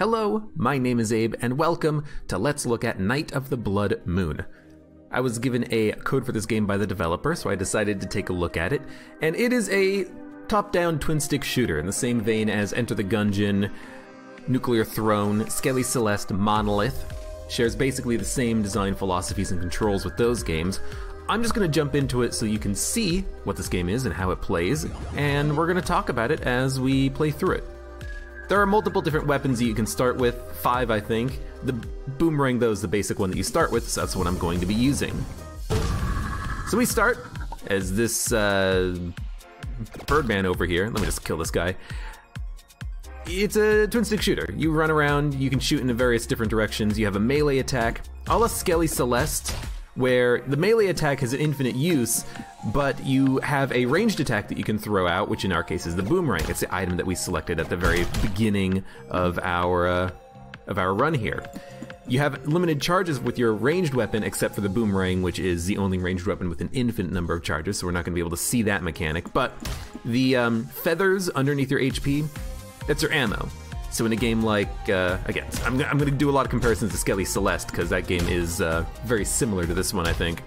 Hello, my name is Abe, and welcome to Let's Look at Night of the Blood Moon. I was given a code for this game by the developer, so I decided to take a look at it, and it is a top-down twin-stick shooter in the same vein as Enter the Gungeon, Nuclear Throne, Skelly Celeste, Monolith. Shares basically the same design philosophies and controls with those games. I'm just going to jump into it so you can see what this game is and how it plays, and we're going to talk about it as we play through it. There are multiple different weapons that you can start with, 5 I think. The boomerang though is the basic one that you start with, so that's what I'm going to be using. So we start as this Birdman over here. Let me just kill this guy. It's a twin stick shooter. You run around, you can shoot in various different directions. You have a melee attack, a la Skelly Celeste, where the melee attack has an infinite use, but you have a ranged attack that you can throw out, which in our case is the boomerang. It's the item that we selected at the very beginning of our run here. You have limited charges with your ranged weapon, except for the boomerang, which is the only ranged weapon with an infinite number of charges, so we're not going to be able to see that mechanic. But the feathers underneath your HP, that's your ammo. So in a game like, again, I'm going to do a lot of comparisons to Skelly Celeste, because that game is very similar to this one, I think.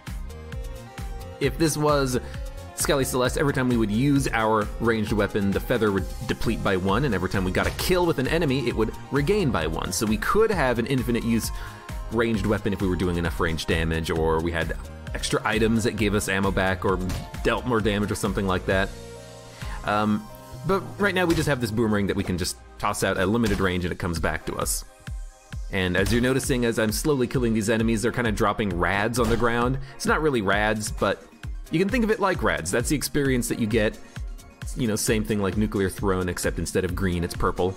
If this was Skelly Celeste, every time we would use our ranged weapon, the feather would deplete by 1, and every time we got a kill with an enemy, it would regain by 1. So we could have an infinite use ranged weapon if we were doing enough range damage, or we had extra items that gave us ammo back, or dealt more damage, or something like that. But right now we just have this boomerang that we can just toss out at limited range and it comes back to us. And as you're noticing, as I'm slowly killing these enemies, they're kind of dropping rads on the ground. It's not really rads, but you can think of it like rads. That's the experience that you get. You know, same thing like Nuclear Throne, except instead of green, it's purple.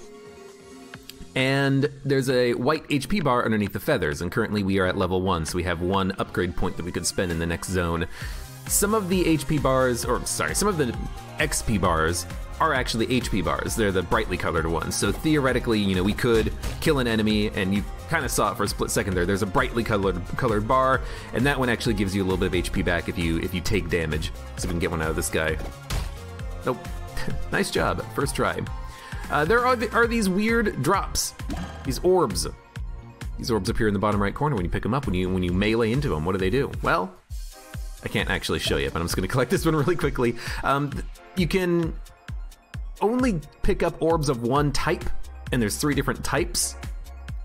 And there's a white HP bar underneath the feathers, and currently we are at level 1, so we have 1 upgrade point that we could spend in the next zone. Some of the HP bars, or sorry, some of the XP bars are actually HP bars. They're the brightly colored ones. So theoretically, you know, we could kill an enemy, and you kind of saw it for a split second there. There's a brightly colored bar, and that one actually gives you a little bit of HP back if you take damage. So we can get one out of this guy. Nope. Nice job. First try. There are these weird drops, these orbs. These orbs appear in the bottom right corner when you pick them up. When you melee into them, what do? Well, I can't actually show you, but I'm just going to collect this one really quickly. You can only pick up orbs of one type, and there's 3 different types.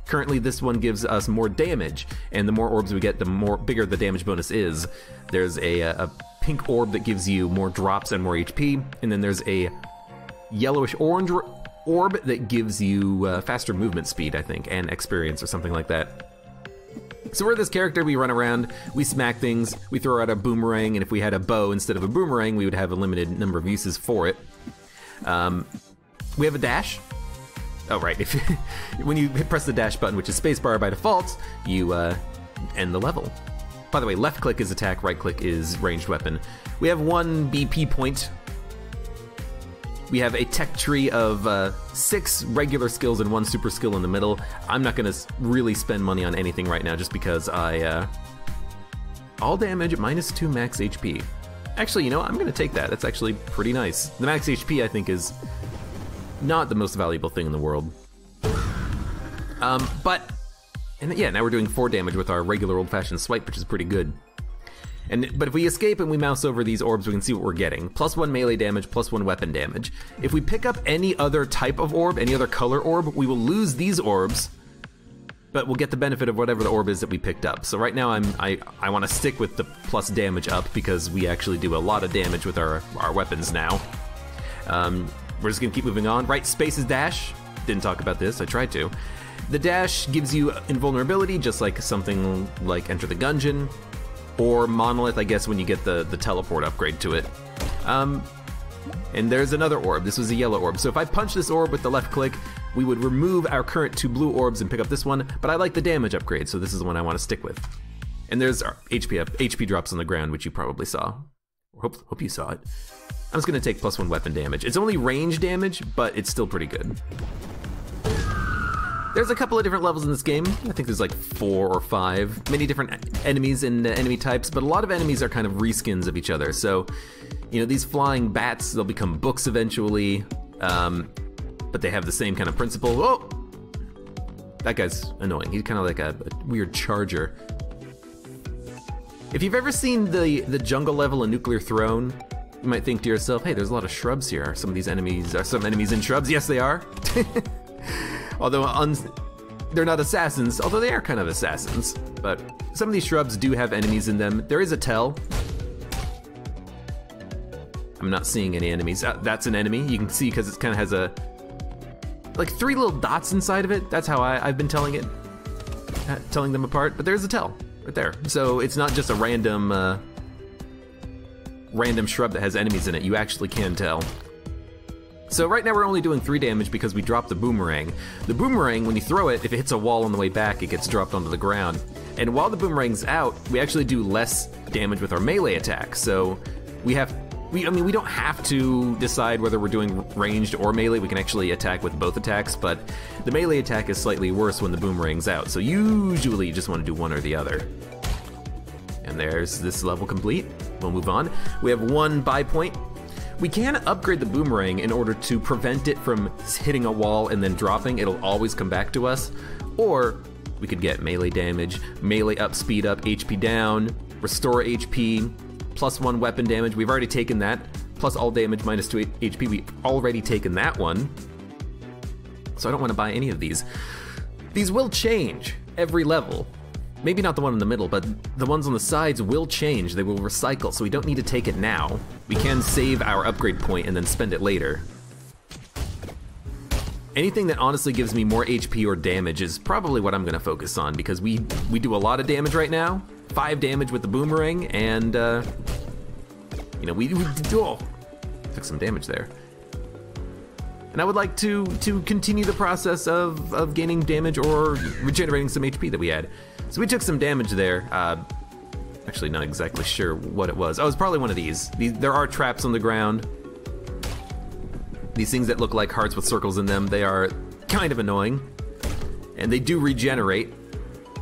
Currently, this one gives us more damage, and the more orbs we get, the bigger the damage bonus is. There's a pink orb that gives you more drops and more HP, and then there's a yellowish-orange orb that gives you faster movement speed, I think, and experience or something like that. So we're this character, we run around, we smack things, we throw out a boomerang, and if we had a bow instead of a boomerang, we would have a limited number of uses for it. We have a dash. Oh, right. When you press the dash button, which is spacebar by default, you end the level. By the way, left click is attack, right click is ranged weapon. We have 1 BP point. We have a tech tree of 6 regular skills and 1 super skill in the middle. I'm not going to really spend money on anything right now just because all damage -2 max HP. Actually, you know, I'm going to take that. That's actually pretty nice. The max HP, I think, is not the most valuable thing in the world. And yeah, now we're doing 4 damage with our regular old-fashioned swipe, which is pretty good. But if we escape and we mouse over these orbs, we can see what we're getting. +1 melee damage, +1 weapon damage. If we pick up any other type of orb, any other color orb, we will lose these orbs, but we'll get the benefit of whatever the orb is that we picked up. So right now I want to stick with the plus damage up because we actually do a lot of damage with our weapons now. We're just gonna keep moving on. Right, space is dash. Didn't talk about this, I tried to. The dash gives you invulnerability, just like something like Enter the Gungeon, or Monolith, I guess, when you get the teleport upgrade to it. And there's another orb. This was a yellow orb. So if I punch this orb with the left click, we would remove our current 2 blue orbs and pick up this one, but I like the damage upgrade, so this is the one I want to stick with. And there's our HP drops on the ground, which you probably saw. Hope you saw it. I'm just going to take +1 weapon damage. It's only range damage, but it's still pretty good. There's a couple of different levels in this game. I think there's like 4 or 5. Many different enemies and enemy types, but a lot of enemies are kind of reskins of each other. So, you know, these flying bats, they'll become books eventually, but they have the same kind of principle. Oh! That guy's annoying. He's kind of like a weird charger. If you've ever seen the jungle level in Nuclear Throne, you might think to yourself, hey, there's a lot of shrubs here. Are some enemies in shrubs? Yes, they are. Although they're not assassins, although they are kind of assassins. But some of these shrubs do have enemies in them. There is a tell. I'm not seeing any enemies. That's an enemy. You can see because it kind of has like 3 little dots inside of it. That's how I've been telling them apart. But there's a tell right there. So it's not just a random shrub that has enemies in it. You actually can tell. So right now we're only doing 3 damage because we dropped the boomerang. The boomerang, when you throw it, if it hits a wall on the way back, it gets dropped onto the ground. And while the boomerang's out, we actually do less damage with our melee attack. So we don't have to decide whether we're doing ranged or melee. We can actually attack with both attacks, but the melee attack is slightly worse when the boomerang's out. So usually you just want to do one or the other. And there's this level complete. We'll move on. We have 1 buy point. We can upgrade the boomerang in order to prevent it from hitting a wall and then dropping. It'll always come back to us. Or we could get melee damage, melee up, speed up, HP down, restore HP, +1 weapon damage. We've already taken that. Plus all damage, -2 HP. We've already taken that one. So I don't want to buy any of these. These will change every level. Maybe not the one in the middle, but the ones on the sides will change. They will recycle, so we don't need to take it now. We can save our upgrade point and then spend it later. Anything that honestly gives me more HP or damage is probably what I'm gonna focus on, because we do a lot of damage right now. 5 damage with the boomerang, and you know, we took some damage there. And I would like to continue the process of gaining damage or regenerating some HP that we had. So we took some damage there. Actually, not exactly sure what it was. Oh, it's probably one of these. There are traps on the ground. These things that look like hearts with circles in them, they are kind of annoying. And they do regenerate,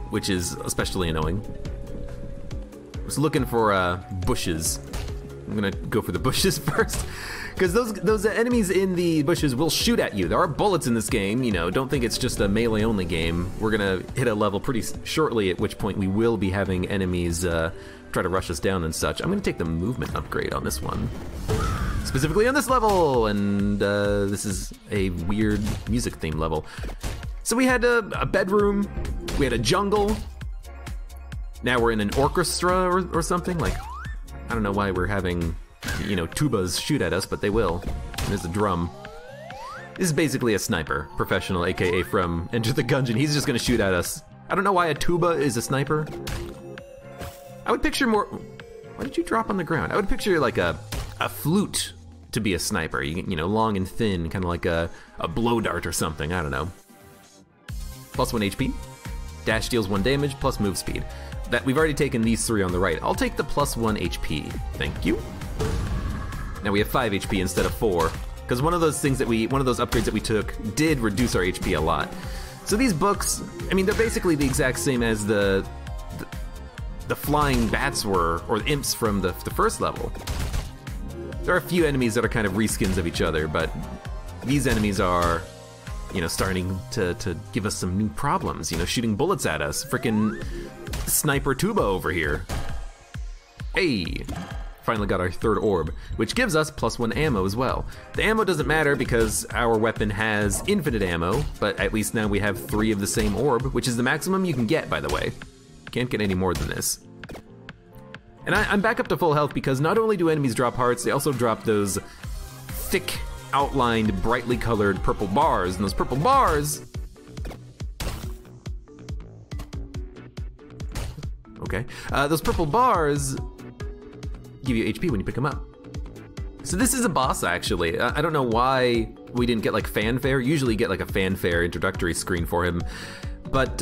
which is especially annoying. I was looking for bushes. I'm gonna go for the bushes first. Because those enemies in the bushes will shoot at you. There are bullets in this game, you know, don't think it's just a melee only game. We're gonna hit a level pretty shortly, at which point we will be having enemies try to rush us down and such. I'm gonna take the movement upgrade on this one. Specifically on this level, and this is a weird music theme level. So we had a bedroom, we had a jungle, now we're in an orchestra or something. Like, I don't know why we're having, you know, tubas shoot at us, but they will. And there's a drum. This is basically a sniper, professional, aka from Enter the Gungeon. He's just gonna shoot at us. I don't know why a tuba is a sniper. I would picture more. Why did you drop on the ground? I would picture like a flute to be a sniper. You know, long and thin, kind of like a blow dart or something. I don't know. +1 HP. Dash deals 1 damage, plus move speed. That we've already taken these 3 on the right. I'll take the +1 HP. Thank you. Now we have 5 HP instead of 4, because one of those upgrades that we took did reduce our HP a lot. So these books, I mean, they're basically the exact same as the flying bats were, or the imps from the first level. There are a few enemies that are kind of reskins of each other, but these enemies are, you know, starting to give us some new problems, you know, shooting bullets at us. Frickin' sniper tuba over here. Hey! Finally got our 3rd orb, which gives us +1 ammo as well. The ammo doesn't matter because our weapon has infinite ammo, but at least now we have 3 of the same orb, which is the maximum you can get, by the way. Can't get any more than this. And I'm back up to full health because not only do enemies drop hearts, they also drop those thick, outlined, brightly colored purple bars, and those purple bars... Okay. Those purple bars give you HP when you pick them up. So this is a boss, actually. I don't know why we didn't get like fanfare. Usually you get like a fanfare introductory screen for him. But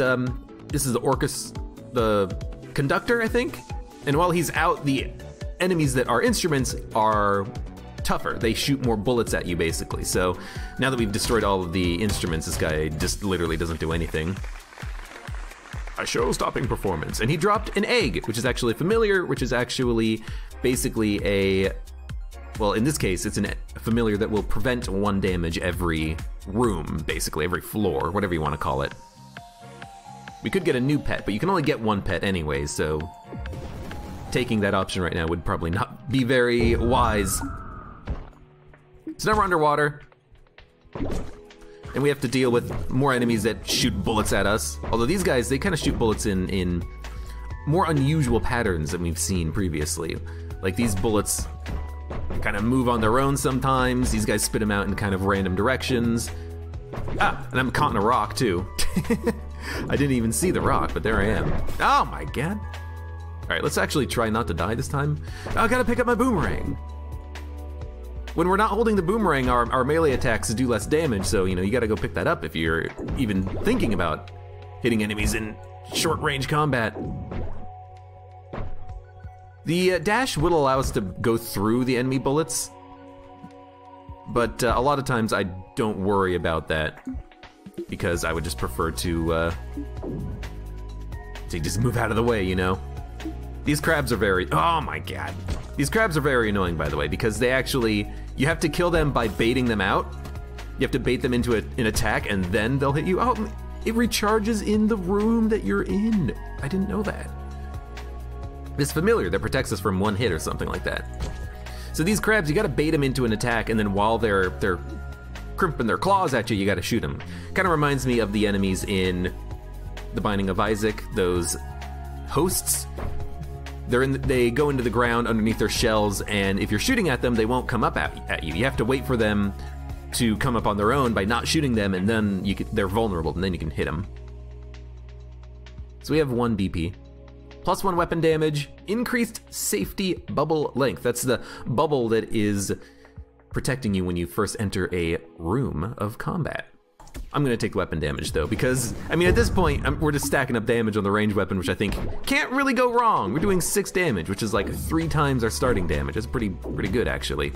this is the conductor, I think? And while he's out, the enemies that are instruments are tougher. They shoot more bullets at you, basically. So now that we've destroyed all of the instruments, this guy just literally doesn't do anything. A show-stopping performance. And he dropped an egg, which is actually familiar, which is actually basically a... Well, in this case, it's a familiar that will prevent 1 damage every room, basically, every floor, whatever you want to call it. We could get a new pet, but you can only get one pet anyway, so taking that option right now would probably not be very wise. So now we're underwater, and we have to deal with more enemies that shoot bullets at us. Although these guys, they kind of shoot bullets in more unusual patterns than we've seen previously. Like these bullets kind of move on their own sometimes. These guys spit them out in kind of random directions. Ah, and I'm caught in a rock too. I didn't even see the rock, but there I am. Oh my god. All right, let's actually try not to die this time. Oh, I gotta pick up my boomerang. When we're not holding the boomerang, our melee attacks do less damage, so you know, you gotta go pick that up if you're even thinking about hitting enemies in short-range combat. The dash will allow us to go through the enemy bullets, but a lot of times I don't worry about that because I would just prefer to just move out of the way, you know? These crabs are very, oh my god. These crabs are very annoying, by the way, because they actually, you have to kill them by baiting them out. You have to bait them into an attack and then they'll hit you. Oh, it recharges in the room that you're in. I didn't know that. It's familiar that protects us from one hit or something like that. So these crabs, you gotta bait them into an attack, and then while they're crimping their claws at you, you gotta shoot them. Kind of reminds me of the enemies in The Binding of Isaac, those hosts. They go into the ground underneath their shells, and if you're shooting at them, they won't come up at you. You have to wait for them to come up on their own by not shooting them, and then they're vulnerable, and then you can hit them. So we have 1 BP. Plus 1 weapon damage, increased safety bubble length. That's the bubble that is protecting you when you first enter a room of combat. I'm gonna take weapon damage though, because, I mean, at this point, we're just stacking up damage on the ranged weapon, which I think can't really go wrong. We're doing 6 damage, which is like 3 times our starting damage. It's pretty good, actually.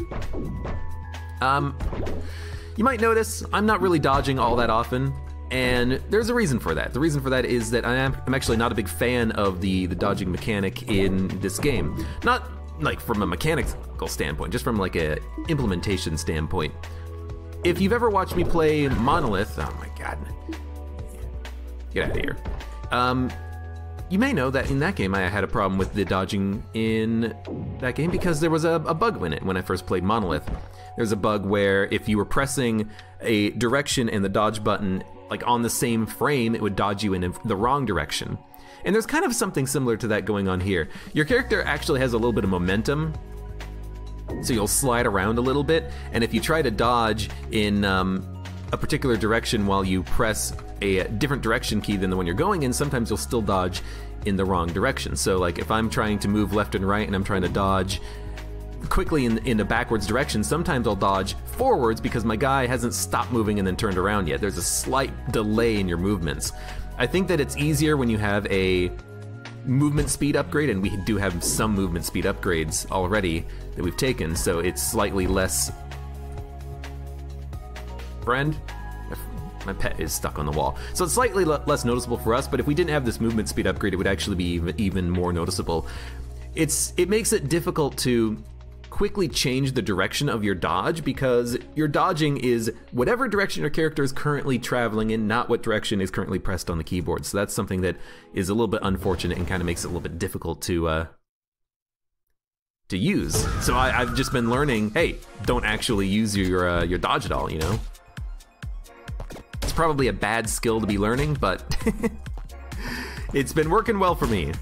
You might notice I'm not really dodging all that often, and there's a reason for that. The reason for that is that I'm actually not a big fan of the dodging mechanic in this game. Not like from a mechanical standpoint, just from like a implementation standpoint. If you've ever watched me play Monolith, oh my god, get out of here. You may know that in that game I had a problem with the dodging in that game because there was a bug in it when I first played Monolith. There's a bug where if you were pressing a direction and the dodge button like on the same frame, it would dodge you in the wrong direction. And there's kind of something similar to that going on here. Your character actually has a little bit of momentum, so you'll slide around a little bit, and if you try to dodge in a particular direction while you press a different direction key than the one you're going in, sometimes you'll still dodge in the wrong direction. So like if I'm trying to move left and right and I'm trying to dodge quickly in a backwards direction, sometimes I'll dodge forwards because my guy hasn't stopped moving and then turned around yet. There's a slight delay in your movements. I think that it's easier when you have a movement speed upgrade, and we do have some movement speed upgrades already that we've taken, so it's slightly less... Friend? My pet is stuck on the wall. So it's slightly less noticeable for us, but if we didn't have this movement speed upgrade, it would actually be even more noticeable. It makes it difficult to quickly change the direction of your dodge, because your dodging is whatever direction your character is currently traveling in, not what direction is currently pressed on the keyboard. So that's something that is a little bit unfortunate and kind of makes it a little bit difficult to use. So I've just been learning, hey, don't actually use your dodge at all, you know? It's probably a bad skill to be learning, but it's been working well for me.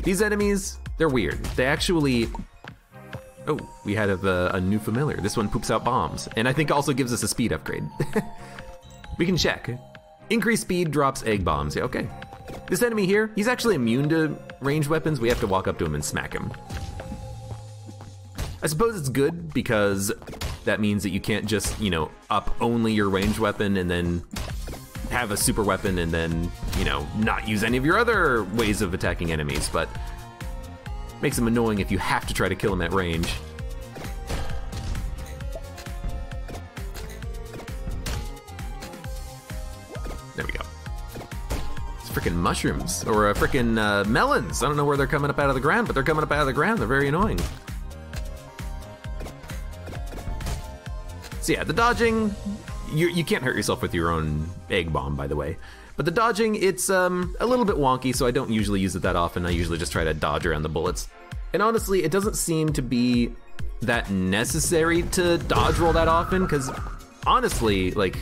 These enemies, they're weird. They actually... Oh, we had a new familiar. This one poops out bombs, and I think also gives us a speed upgrade. We can check. Increased speed drops egg bombs. Yeah, okay. This enemy here, he's actually immune to ranged weapons. We have to walk up to him and smack him. I suppose it's good because that means that you can't just, you know, up only your ranged weapon and then have a super weapon and then, you know, not use any of your other ways of attacking enemies, but makes them annoying if you have to try to kill them at range. There we go. It's freaking mushrooms, or freaking melons. I don't know where they're coming up out of the ground, but they're coming up out of the ground. They're very annoying. So yeah, the dodging, you can't hurt yourself with your own egg bomb, by the way. But the dodging, it's a little bit wonky, so I don't usually use it that often. I usually just try to dodge around the bullets. And honestly, it doesn't seem to be that necessary to dodge roll that often, because honestly, like,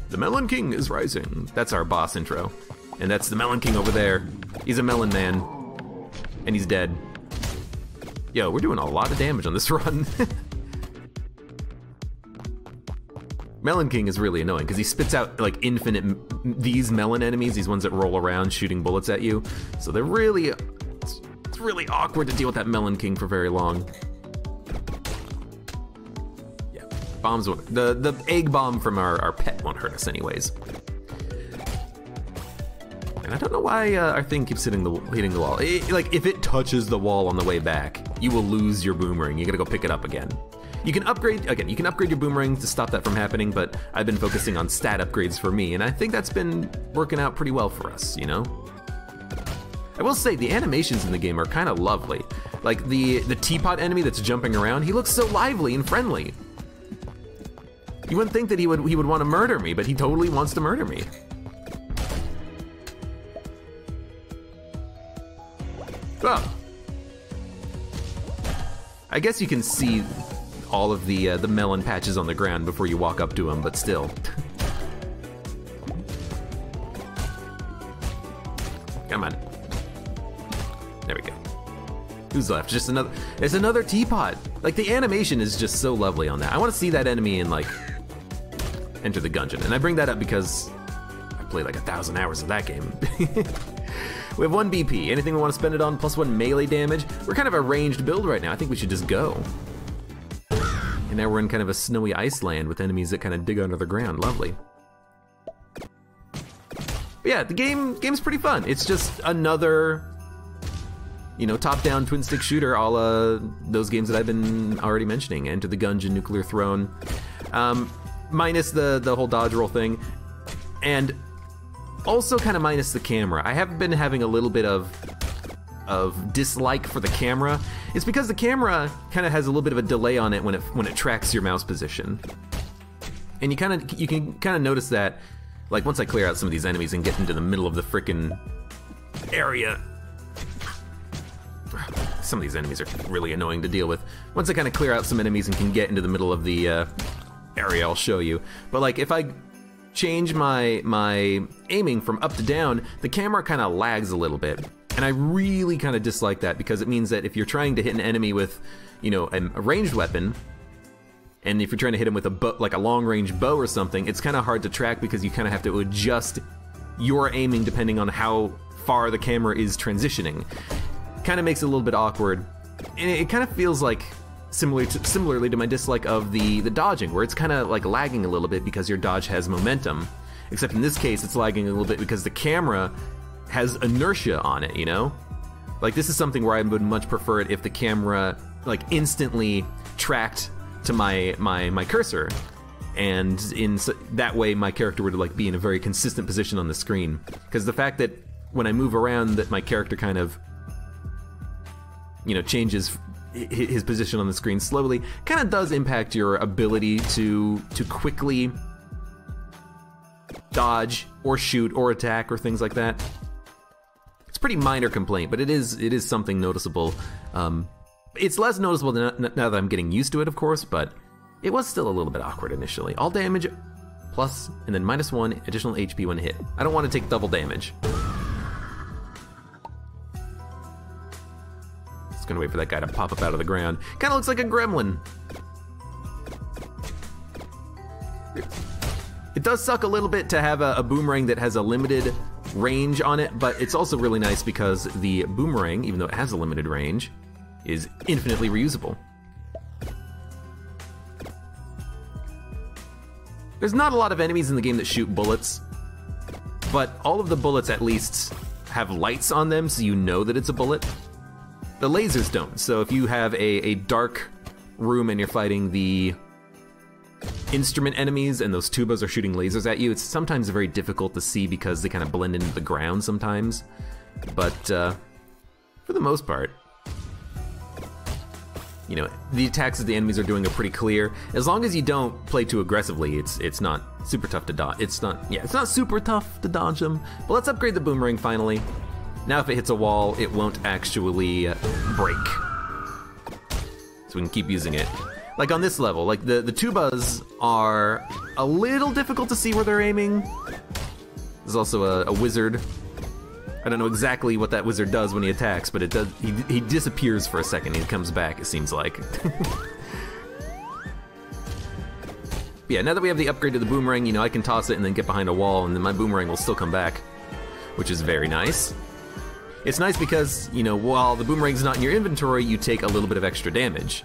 the Melon King is rising. That's our boss intro. And that's the Melon King over there. He's a melon man. And he's dead. Yo, we're doing a lot of damage on this run. Melon King is really annoying because he spits out like infinite these melon enemies, these ones that roll around shooting bullets at you. So they're really, it's really awkward to deal with that Melon King for very long. Yeah, bombs won't, the egg bomb from our pet won't hurt us anyways. And I don't know why our thing keeps hitting the wall. Like, if it touches the wall on the way back, you will lose your boomerang. You gotta go pick it up again. You can upgrade, again, you can upgrade your boomerang to stop that from happening, but I've been focusing on stat upgrades for me, and I think that's been working out pretty well for us, you know? I will say, the animations in the game are kind of lovely. Like, the teapot enemy that's jumping around, he looks so lively and friendly. You wouldn't think that he would want to murder me, but he totally wants to murder me. Oh. I guess you can see all of the melon patches on the ground before you walk up to them, but still. Come on. There we go. Who's left? Just another, it's another teapot. Like, the animation is just so lovely on that. I want to see that enemy in, like, Enter the Gungeon. And I bring that up because I played like 1,000 hours of that game. We have 1 BP. Anything we want to spend it on, plus 1 melee damage. We're kind of a ranged build right now. I think we should just go. And now we're in kind of a snowy iceland with enemies that kind of dig under the ground. Lovely. But yeah, the game's pretty fun. It's just another, you know, top-down twin-stick shooter a la those games that I've been already mentioning. Enter the Gungeon, Nuclear Throne. Minus the whole dodge roll thing. And also kind of minus the camera. I have been having a little bit of dislike for the camera. It's because the camera kind of has a little bit of a delay on it when it tracks your mouse position. And you can kind of notice that, like, once I clear out some of these enemies and get into the middle of the frickin' area. Some of these enemies are really annoying to deal with. Once I kind of clear out some enemies and can get into the middle of the area, I'll show you. But like, if I change my aiming from up to down, the camera kind of lags a little bit. And I really kind of dislike that, because it means that if you're trying to hit an enemy with, you know, a ranged weapon, and if you're trying to hit him with a bow, like a long-range bow or something, it's kind of hard to track because you kind of have to adjust your aiming depending on how far the camera is transitioning. Kind of makes it a little bit awkward. And it kind of feels like similarly to my dislike of the dodging, where it's kind of like lagging a little bit because your dodge has momentum. Except in this case, it's lagging a little bit because the camera has inertia on it, you know? Like, this is something where I would much prefer it if the camera, like, instantly tracked to my cursor, and in that way my character would, like, be in a very consistent position on the screen. Because the fact that when I move around that my character kind of, you know, changes his position on the screen slowly, kind of does impact your ability to quickly dodge or shoot or attack or things like that. It's a pretty minor complaint, but it is something noticeable. It's less noticeable now that I'm getting used to it, of course, but it was still a little bit awkward initially. All damage plus, and then -1 additional HP when hit. I don't want to take double damage. Just gonna wait for that guy to pop up out of the ground. Kind of looks like a gremlin. It does suck a little bit to have a boomerang that has a limited range on it, but it's also really nice because the boomerang, even though it has a limited range, is infinitely reusable. There's not a lot of enemies in the game that shoot bullets, but all of the bullets at least have lights on them so you know that it's a bullet. The lasers don't, so if you have a dark room and you're fighting the instrument enemies and those tubas are shooting lasers at you, it's sometimes very difficult to see because they kind of blend into the ground sometimes. But for the most part, you know, the attacks that the enemies are doing are pretty clear. As long as you don't play too aggressively, it's not super tough to dodge. It's not super tough to dodge them. But let's upgrade the boomerang finally. Now if it hits a wall, it won't actually break. So we can keep using it. Like on this level, like the tubas are a little difficult to see where they're aiming. There's also a wizard. I don't know exactly what that wizard does when he attacks, but it does. He disappears for a second. He comes back, it seems like. Yeah, now that we have the upgrade to the boomerang, you know, I can toss it and then get behind a wall, and then my boomerang will still come back, which is very nice. It's nice because, you know, while the boomerang's not in your inventory, you take a little bit of extra damage.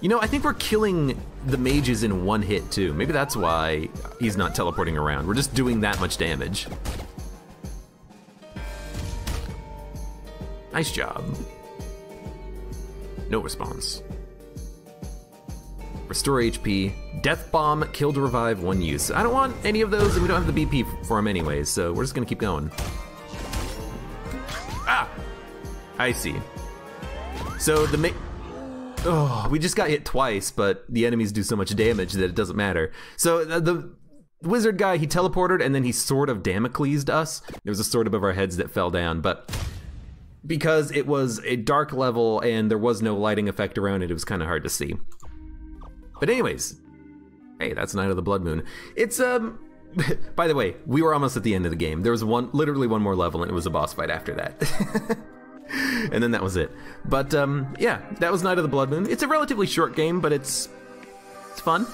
You know, I think we're killing the mages in one hit, too. Maybe that's why he's not teleporting around. We're just doing that much damage. Nice job. No response. Restore HP, Death Bomb, Kill to Revive, 1 use. I don't want any of those, and we don't have the BP for them anyways, so we're just gonna keep going. Ah! I see. So we just got hit twice, but the enemies do so much damage that it doesn't matter. So the wizard guy, he teleported, and then he sort of Damocles'd us. There was a sword above our heads that fell down, but because it was a dark level and there was no lighting effect around it, it was kind of hard to see. But anyways, hey, that's Night of the Blood Moon. It's, by the way, we were almost at the end of the game. There was literally one more level, and it was a boss fight after that. And then that was it. But, yeah, that was Night of the Blood Moon. It's a relatively short game, but it's fun.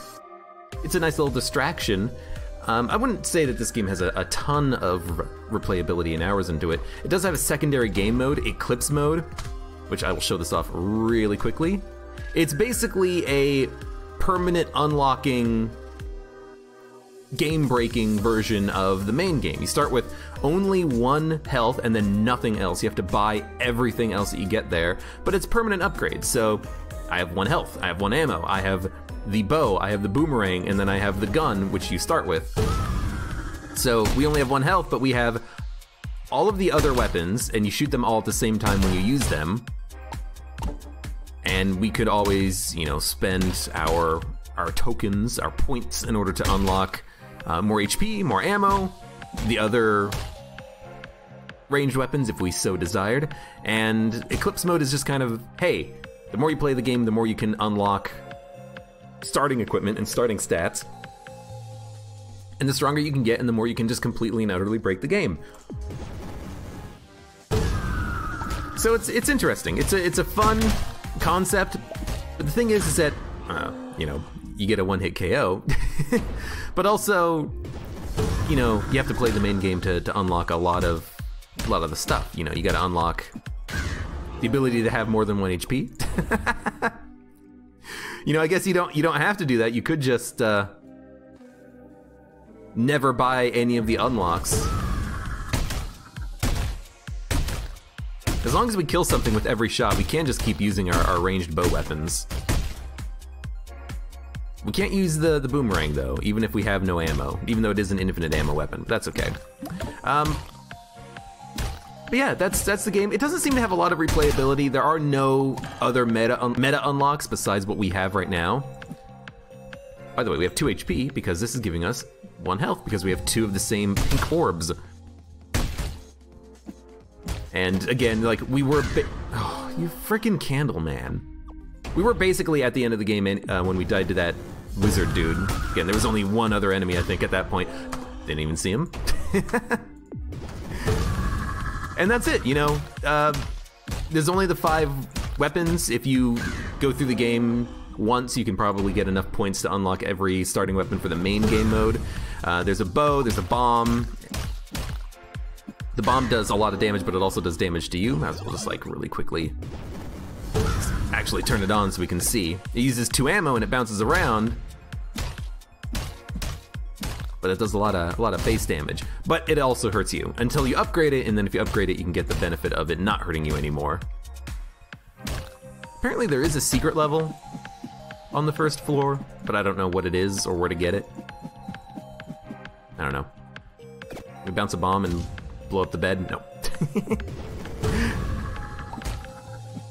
It's a nice little distraction. I wouldn't say that this game has a ton of replayability and hours into it. It does have a secondary game mode, Eclipse mode, which I will show this off really quickly. It's basically a permanent unlocking, game-breaking version of the main game. You start with only 1 health and then nothing else. You have to buy everything else that you get there, but it's permanent upgrades. So I have 1 health, I have 1 ammo, I have the bow, I have the boomerang, and then I have the gun, which you start with. So we only have 1 health, but we have all of the other weapons, and you shoot them all at the same time when you use them. And we could always, you know, spend our tokens, our points, in order to unlock more HP, more ammo, the other ranged weapons if we so desired. And Eclipse mode is just kind of, hey, the more you play the game, the more you can unlock starting equipment and starting stats. And the stronger you can get, and the more you can just completely and utterly break the game. So it's interesting. It's a fun concept, but the thing is that you know, you get a 1-hit KO, but also, you know, you have to play the main game to unlock a lot of the stuff. You know, you got to unlock the ability to have more than 1 HP. You know, I guess you don't have to do that. You could just never buy any of the unlocks. As long as we kill something with every shot, we can just keep using our ranged bow weapons. We can't use the boomerang, though, even if we have no ammo, even though it is an infinite ammo weapon, but that's okay. But yeah, that's the game. It doesn't seem to have a lot of replayability. There are no other meta unlocks besides what we have right now. By the way, we have 2 HP because this is giving us 1 health because we have 2 of the same pink orbs. And again, like, we were oh, you freaking candle, man. We were basically at the end of the game when we died to that wizard dude. Again, there was only 1 other enemy, I think, at that point. Didn't even see him. And that's it, you know. There's only the 5 weapons. If you go through the game once, you can probably get enough points to unlock every starting weapon for the main game mode. There's a bow, there's a bomb. The bomb does a lot of damage, but it also does damage to you. Might as well just, like, really quickly actually turn it on so we can see. It uses 2 ammo and it bounces around, but it does a lot of base damage. But it also hurts you until you upgrade it, and then if you upgrade it, you can get the benefit of it not hurting you anymore. Apparently there is a secret level on the first floor, but I don't know what it is or where to get it. I don't know. We bounce a bomb and blow up the bed? No.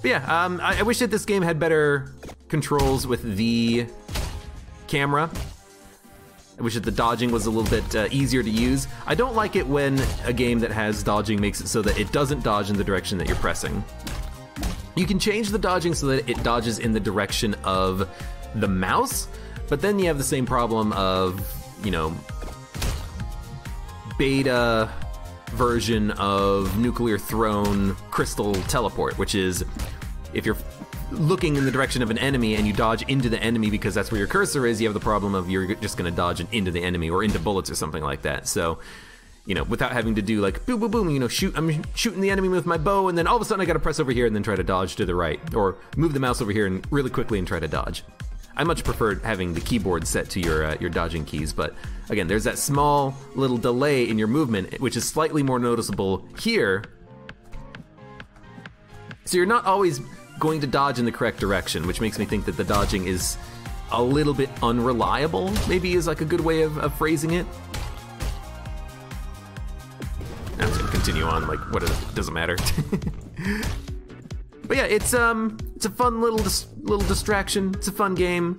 But yeah, I wish that this game had better controls with the camera. I wish that the dodging was a little bit easier to use. I don't like it when a game that has dodging makes it so that it doesn't dodge in the direction that you're pressing. You can change the dodging so that it dodges in the direction of the mouse, but then you have the same problem of, you know, beta version of Nuclear Throne Crystal Teleport, which is if you're looking in the direction of an enemy and you dodge into the enemy because that's where your cursor is, you have the problem of you're just going to dodge into the enemy or into bullets or something like that. So, you know, without having to do like boom, boom, boom, you know, I'm shooting the enemy with my bow, and then all of a sudden I got to press over here and then try to dodge to the right, or move the mouse over here and really quickly and try to dodge. I much prefer having the keyboard set to your dodging keys, but again, there's that small little delay in your movement, which is slightly more noticeable here. So you're not always going to dodge in the correct direction, which makes me think that the dodging is a little bit unreliable, maybe is like a good way of phrasing it. I'm just gonna continue on, like, what it doesn't matter. But yeah, it's a fun little distraction. It's a fun game.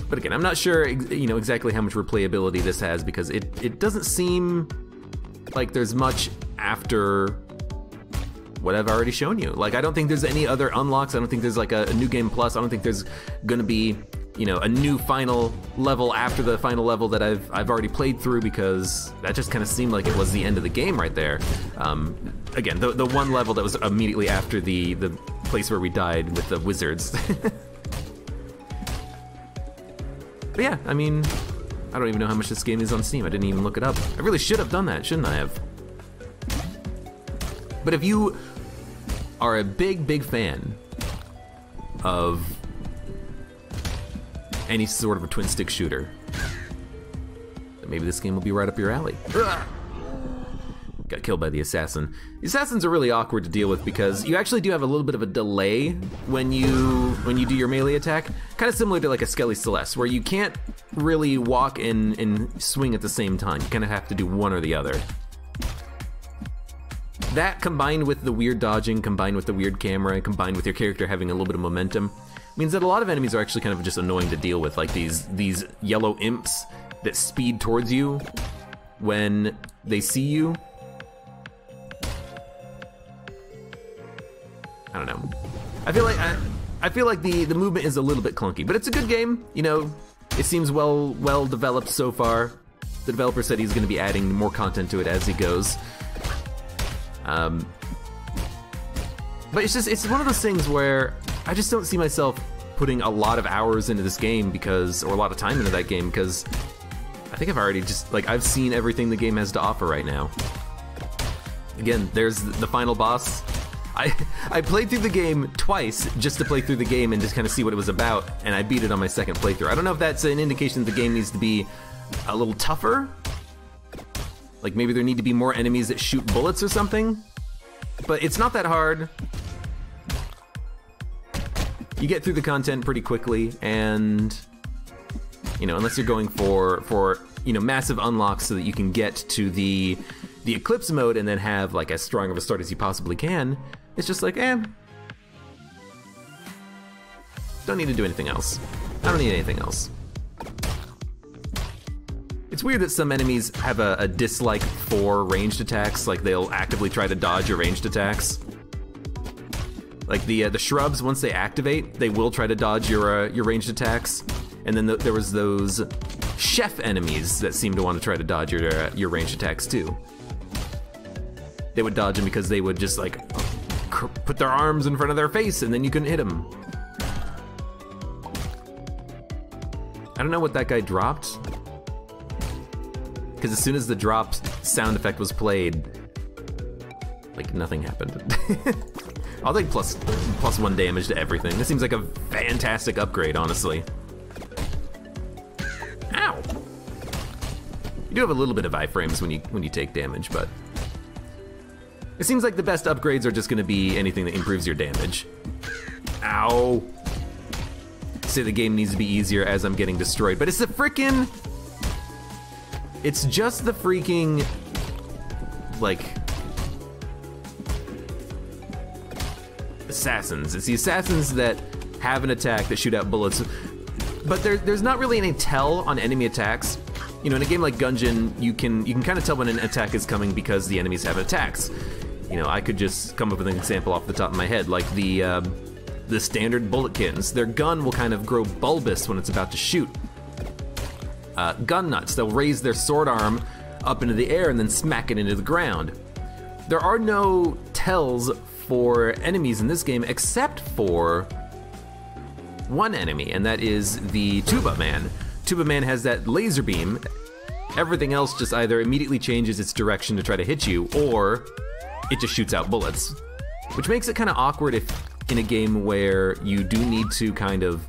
But again, I'm not sure, you know, exactly how much replayability this has, because it doesn't seem like there's much after what I've already shown you. Like, I don't think there's any other unlocks. I don't think there's like a new game plus. I don't think there's gonna be, you know, a new final level after the final level that I've already played through, because that just kind of seemed like it was the end of the game right there. Again, the one level that was immediately after the place where we died with the wizards. But yeah, I mean, I don't even know how much this game is on Steam. I didn't even look it up. I really should have done that, shouldn't I have? But if you are a big fan of any sort of a twin stick shooter, then maybe this game will be right up your alley. Ugh. Got killed by the assassin. The assassins are really awkward to deal with because you actually do have a little bit of a delay when you do your melee attack, kind of similar to like a Skelly Celeste, where you can't really walk and swing at the same time. You kind of have to do one or the other. That, combined with the weird dodging, combined with the weird camera, combined with your character having a little bit of momentum, means that a lot of enemies are actually kind of just annoying to deal with, like these yellow imps that speed towards you when they see you. I don't know. I feel like the movement is a little bit clunky, but it's a good game. You know, it seems well developed so far. The developer said he's going to be adding more content to it as he goes. But it's one of those things where I just don't see myself putting a lot of hours into this game or a lot of time into that game, because I think I've already I've seen everything the game has to offer right now. Again, there's the final boss. I played through the game twice just to play through the game and just kind of see what it was about, and I beat it on my second playthrough. I don't know if that's an indication that the game needs to be a little tougher. Like maybe there need to be more enemies that shoot bullets or something. But it's not that hard. You get through the content pretty quickly, and you know, unless you're going for you know, massive unlocks so that you can get to the Eclipse mode and then have like as strong of a start as you possibly can, it's just like, don't need to do anything else. I don't need anything else. It's weird that some enemies have a dislike for ranged attacks, like they'll actively try to dodge your ranged attacks. Like the shrubs, once they activate, they will try to dodge your ranged attacks. And then there was those chef enemies that seem to want to try to dodge your ranged attacks too. They would dodge them because they would just like put their arms in front of their face and then you couldn't hit them. I don't know what that guy dropped, because as soon as the drop sound effect was played, like nothing happened. I'll take plus 1 damage to everything. This seems like a fantastic upgrade, honestly. Ow! You do have a little bit of iframes when you take damage, but it seems like the best upgrades are just going to be anything that improves your damage. Ow! Say the game needs to be easier as I'm getting destroyed, but it's the frickin'... It's just the freaking, like, assassins. It's the assassins that have an attack that shoot out bullets. but there's not really any tell on enemy attacks. You know, in a game like Gungeon, you can kind of tell when an attack is coming because the enemies have attacks. You know, I could just come up with an example off the top of my head, like the standard bulletkins. Their gun will kind of grow bulbous when it's about to shoot. Gun nuts, they'll raise their sword arm up into the air and then smack it into the ground. There are no tells for enemies in this game except for one enemy, and that is the Tuba Man. Tuba Man has that laser beam. Everything else just either immediately changes its direction to try to hit you, or it just shoots out bullets. Which makes it kind of awkward if in a game where you do need to kind of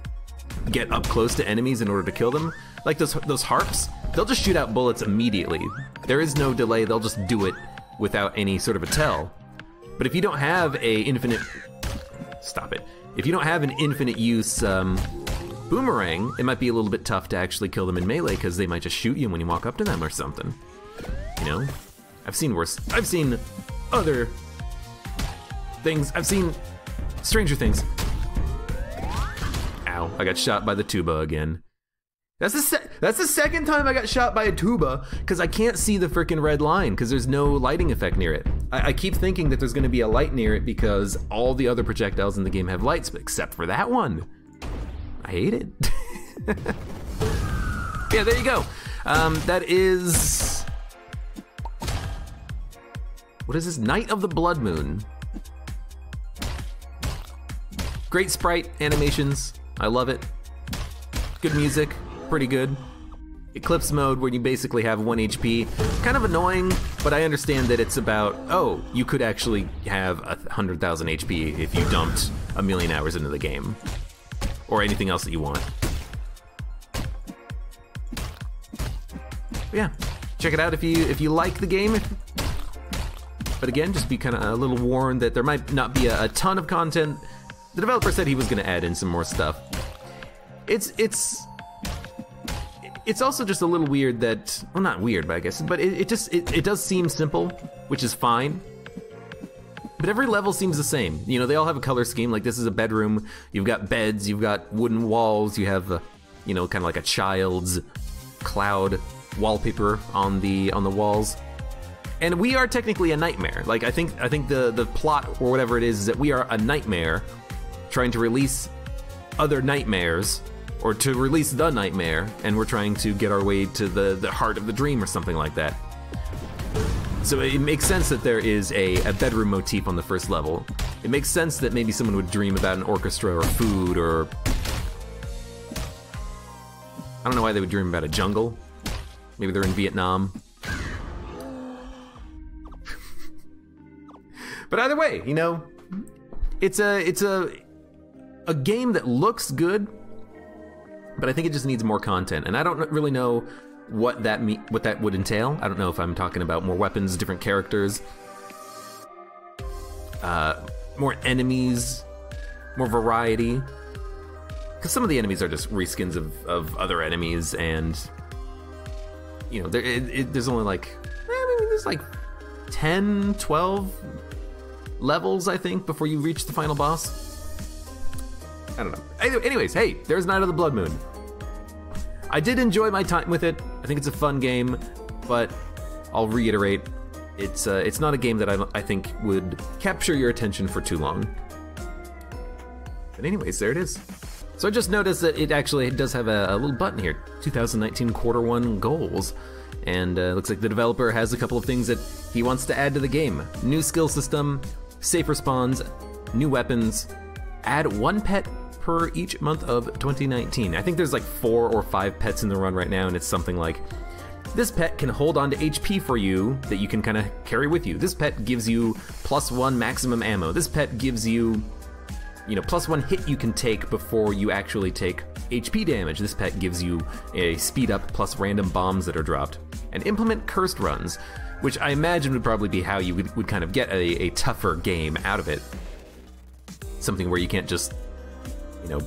get up close to enemies in order to kill them. Like those harps, they'll just shoot out bullets immediately. There is no delay, they'll just do it without any sort of a tell. But if you don't have a infinite... Stop it. If you don't have an infinite use boomerang, it might be a little bit tough to actually kill them in melee because they might just shoot you when you walk up to them or something. You know? I've seen worse. I've seen other things. I've seen stranger things. Ow, I got shot by the tuba again. That's the second time I got shot by a tuba because I can't see the frickin' red line because there's no lighting effect near it. I keep thinking that there's gonna be a light near it because all the other projectiles in the game have lights, but except for that one. I hate it. Yeah, there you go. That is... What is this? Night of the Blood Moon. Great sprite animations. I love it. Good music. Pretty good. Eclipse mode where you basically have 1 HP. Kind of annoying, but I understand that it's about, oh, you could actually have 100,000 HP if you dumped 1,000,000 hours into the game. Or anything else that you want. But yeah, check it out if you like the game. But again, just be kind of a little warned that there might not be a ton of content. The developer said he was going to add in some more stuff. It's also just a little weird that, well, not weird, but I guess, but it does seem simple, which is fine. But every level seems the same. You know, they all have a color scheme. Like, this is a bedroom. You've got beds. You've got wooden walls. You have, you know, kind of like a child's cloud wallpaper on the walls. And we are technically a nightmare. Like, I think the plot or whatever it is that we are a nightmare trying to release other nightmares, or to release the nightmare, and we're trying to get our way to the heart of the dream or something like that. So it makes sense that there is a bedroom motif on the first level. It makes sense that maybe someone would dream about an orchestra or food, or... I don't know why they would dream about a jungle. Maybe they're in Vietnam. But either way, you know, it's a game that looks good, but I think it just needs more content, and I don't really know what that would entail. I don't know if I'm talking about more weapons, different characters, more enemies, more variety. Because some of the enemies are just reskins of other enemies, and you know, there's only like, I mean, there's like 10, 12 levels, I think, before you reach the final boss. I don't know. Anyways, hey, there's Night of the Blood Moon. I did enjoy my time with it. I think it's a fun game, but I'll reiterate, it's not a game that I think would capture your attention for too long. But anyways, there it is. So I just noticed that it actually does have a little button here, 2019 Q1 goals. And looks like the developer has a couple of things that he wants to add to the game. New skill system, safer spawns, new weapons, add 1 pet per each month of 2019. I think there's like 4 or 5 pets in the run right now, and it's something like, this pet can hold on to HP for you that you can kind of carry with you. This pet gives you +1 maximum ammo. This pet gives you, you know, +1 hit you can take before you actually take HP damage. This pet gives you a speed up plus random bombs that are dropped. And implement cursed runs, which I imagine would probably be how you would kind of get a tougher game out of it. Something where you can't just, you know,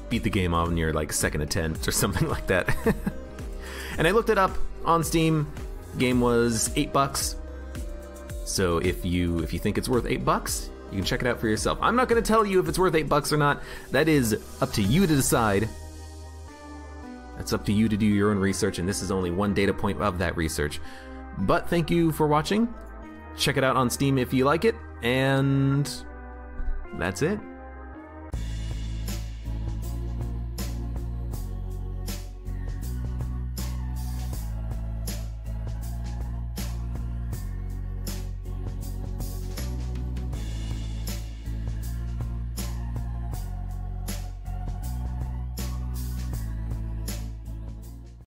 beat the game on your like second attempt or something like that. And I looked it up on Steam. Game was $8. So if you think it's worth $8, you can check it out for yourself. I'm not going to tell you if it's worth $8 or not. That is up to you to decide. It's up to you to do your own research, and this is only one data point of that research. But thank you for watching. Check it out on Steam if you like it, and that's it.